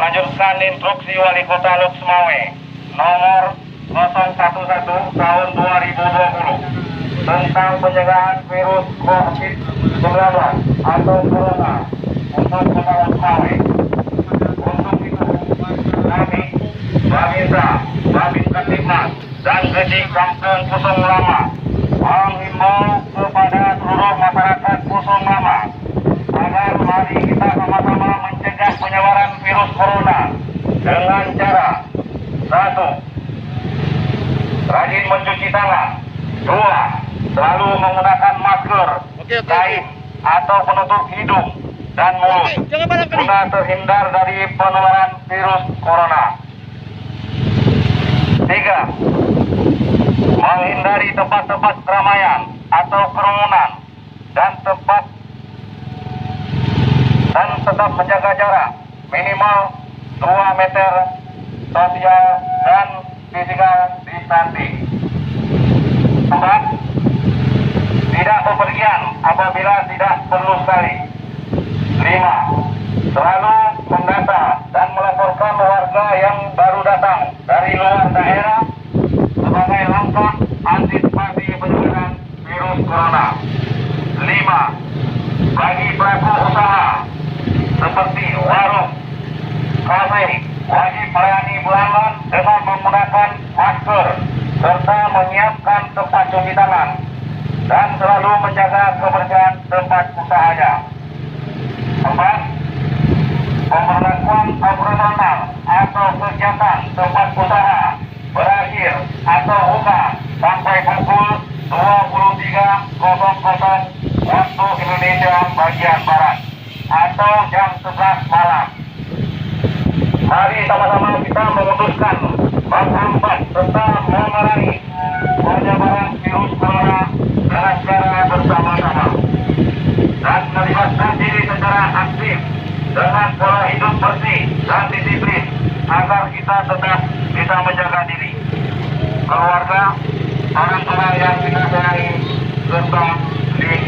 melanjutkan instruksi Wali Kota Loksmawe nomor 011 tahun 2020 tentang pencegahan virus COVID-19 atau Corona untuk Kota Loksmawe. Untuk itu, kami, Babinsa, Babin Kamtibmas, dan Kejing Kampung Pusong Lama menghimbau kepada seluruh masyarakat Pusong Lama agar mari kita sama-sama mencegah penyebaran virus corona dengan cara: 1. Rajin mencuci tangan. 2. Selalu menggunakan masker, kain atau penutup hidung dan mulut guna terhindar dari penularan virus corona. 3. Menghindari tempat-tempat keramaian atau kerumunan dan tetap menjaga jarak minimal 2 meter sosial dan physical distancing. 4. Tidak bepergian apabila tidak perlu sekali. 5. Selalu mendata dan melaporkan warga yang baru datang dari luar daerah sebagai langkah antisipasi penyebaran virus corona. 5. Bagi pelaku usaha seperti warung, kafe, wajib melayani pelanggan dengan menggunakan masker serta menyiapkan tempat cuci tangan dan selalu menjaga kebersihan tempat usahanya. 4. Pemberlakuan operasional atau kegiatan tempat usaha berakhir atau buka sampai pukul 23.00 waktu Indonesia bagian Barat atau jam 11 malam. Mari sama-sama kita memutuskan menghambat serta memerangi penyebaran virus corona dengan cara bersama-sama dan melibatkan diri secara aktif dengan pola hidup bersih dan disiplin agar kita tetap bisa menjaga diri, keluarga, orang-orang yang kita sayangi serta di